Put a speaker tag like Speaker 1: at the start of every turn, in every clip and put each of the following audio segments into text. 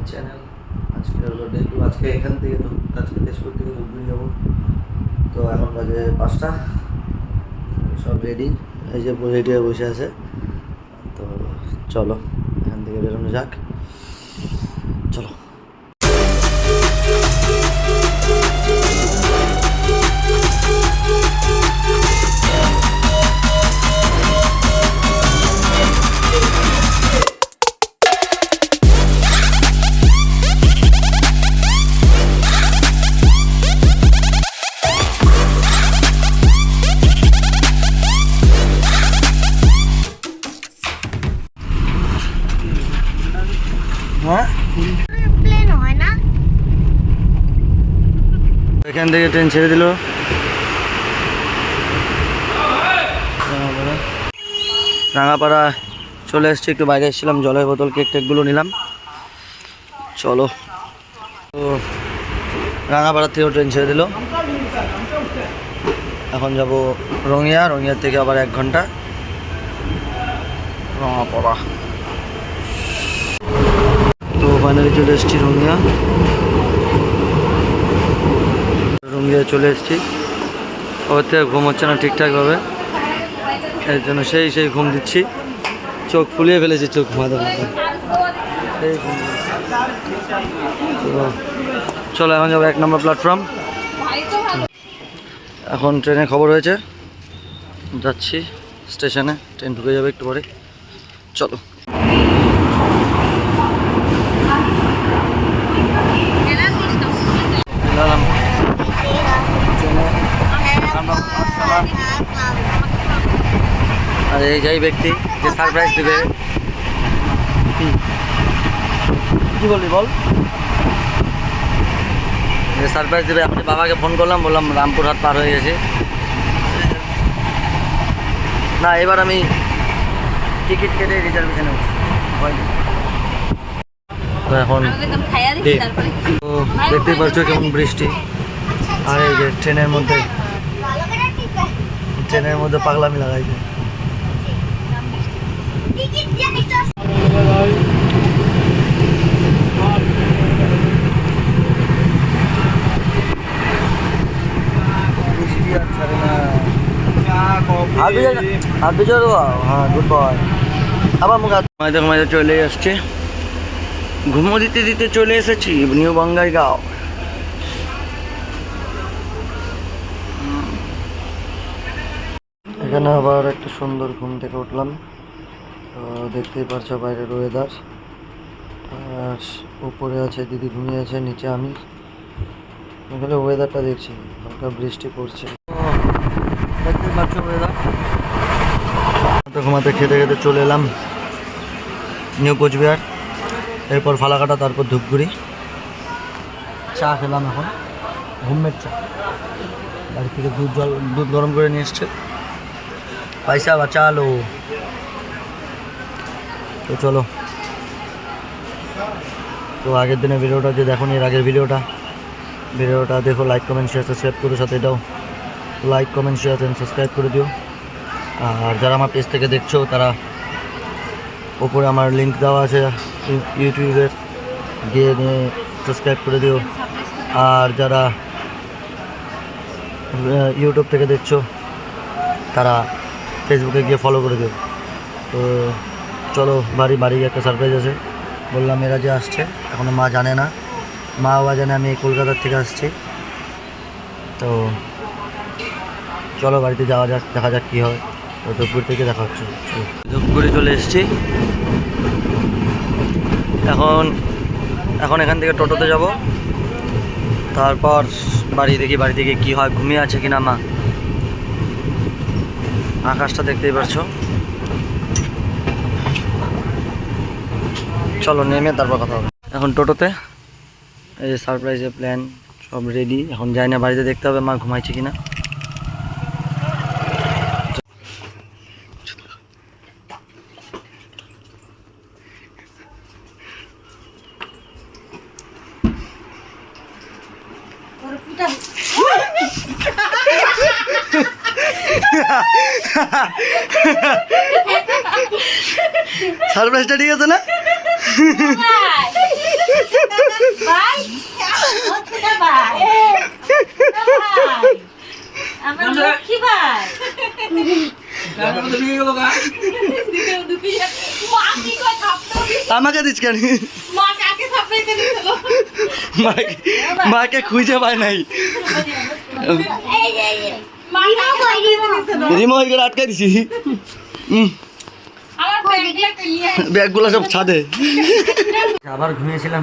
Speaker 1: My channel. আজকে হলো day 2। আজকে এখান থেকে তো আজকে তেজপুর থেকে ধূপগুড়ি যাবো। তো এখন বাজে 5টা, সব রেডি, এই যে রেডি হয়ে বসে আছে। তো চলো এখান থেকে বেরোনো যাক, চলো। হ্যাঁ,
Speaker 2: প্লেন হয় না,
Speaker 1: এখান থেকে ট্রেন ছেড়ে দিল। রাঙাপাড়া চলে এসছি, একটু বাইরে এসেছিলাম, জলের বোতল কেক টেকগুলো নিলাম। চলো, তো রাঙাপাড়ার থেকেও ট্রেন ছেড়ে দিল। এখন যাব রঙিয়া, রঙিয়ার থেকে আবার 1 ঘন্টা রাঙাপাড়া। তো ফাইনালি চলে এসেছি রঙিয়া, রঙিয়া চলে এসেছি। ওর থেকে ঘুম হচ্ছে না ঠিকঠাকভাবে, এর জন্য সেই ঘুম দিচ্ছি, চোখ ফুলিয়ে ফেলেছি, চোখ ঘুমাতে ঘুমাতে সেই ঘুম দিচ্ছি। তো চলো এখন যাবো 1 নম্বর প্ল্যাটফর্ম। এখন ট্রেনের খবর হয়েছে, যাচ্ছি স্টেশনে, ট্রেন ঢুকে যাবে একটু পরে। চলো, আর এই যাই ব্যক্তি যে সারপ্রাইজ দেবে। কি বলবি বল? সারপ্রাইজ দেবে। আপনি বাবাকে ফোন করলাম, বললাম রামপুরহাট পার হয়ে গেছে। না, এবার আমি টিকিট কেটে রিজার্ভেশনে হয়নি। তো এখন তো দেখতেই পাচ্ছ কেমন বৃষ্টি, আর এই যে ট্রেনের মধ্যে পাগলামি লাগাইছে। হ্যাঁ, গুড বয়। আবার মুখ ঘুমাইতে চলে আসছে, ঘুমো দিতে দিতে চলে এসেছি নিউ বঙ্গাইগাঁও। এখানে আবার একটা সুন্দর ঘুম থেকে উঠলাম। তো দেখতেই পারছো বাইরের ওয়েদার, আর উপরে আছে দিদি ঘুমিয়ে আছে, নিচে আমি। এখানে ওয়েদারটা দেখছি, হালকা বৃষ্টি পড়ছে। দেখতেই পাচ্ছ ওয়েদার। ঘুমাতে খেতে খেতে চলে এলাম নিউ কোচবিহার, এরপর ফালাকাটা, তারপর ধূপগুড়ি। চা খেলাম, এখন হোমমেড চা, বাড়ি থেকে দুধ গরম করে নিয়ে এসছে। পয়সা বাঁচালো। তো চলো, তো আগের দিনের ভিডিওটা যে দেখো, এর আগের ভিডিওটা দেখো, লাইক কমেন্ট শেয়ার সাবস্ক্রাইব করো, সাথে এটাও like comment share and subscribe করে দিও। আর যারা আমার পেজ থেকে দেখছো, তারা ওপরে আমার লিঙ্ক দেওয়া আছে ইউটিউবের, গিয়ে নিয়ে সাবস্ক্রাইব করে দিও। আর যারা ইউটিউব থেকে দেখছো, তারা ফেসবুকে গিয়ে ফলো করে দিও। তো চলো, বাড়ি একটা সারপ্রাইজ আছে, বললাম এরা যে আসছে, এখনও মা জানে না, মা বাবা জানে আমি কলকাতার থেকে আসছি। তো চলো বাড়িতে যাওয়া যাক, দেখা যাক কী হয়। তো ধূপগুড়ি থেকে দেখা হচ্ছে। ধূপগুড়ি চলে এসেছি, এখন এখান থেকে টোটোতে যাব, তারপর বাড়ি থেকে কী হয়, ঘুমিয়ে আছে কিনা মা। আকাশটা দেখতেই পারছো। চলো নেমে তারপর কথা হবে। এখন টোটোতে, এই যে সারপ্রাইজের প্ল্যান সব রেডি। এখন যাই না, বাড়িতে দেখতে হবে মা ঘুমাইছে কিনা। সারপ্রাইজটা ঠিক আছে না?
Speaker 3: আমার লক্ষ্মী ভাই মা কি করে থাপড়াও দিছে?
Speaker 1: আমাকে দিস কেন?
Speaker 3: মা কাকে থাপড়াইতে দিছিল?
Speaker 1: মাকে খুঁজে পায় নাই,
Speaker 3: মা কাকে থাপড়াইতে দিছিল?
Speaker 1: রিমোট করে আটকে দিছি।
Speaker 3: আমার ব্যাগটা ক্লিয়ার।
Speaker 1: ব্যাগগুলো সব ছাদে। আবার ঘুমিয়েছিলাম,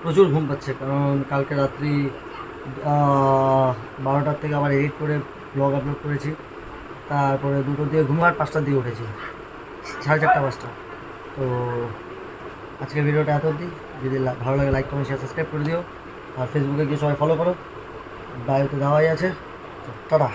Speaker 1: প্রচুর ঘুম পাচ্ছে, কারণ কালকে রাত্রি 12টার থেকে আবার এডিট করে ব্লগ আপলোড করেছি। তারপরে 2টো দিয়ে ঘুমার 5টার দিয়ে উঠেছি, 4:30 5টা। তো আজকে ভিডিওটা এত অবধি। যদি ভালো লাগে লাইক কমেন্ট শেয়ার সাবস্ক্রাইব করে দিও। আর ফেসবুকে গিয়ে সবাই ফলো করো, বায়োতে দেওয়াই আছে। তো টাটা।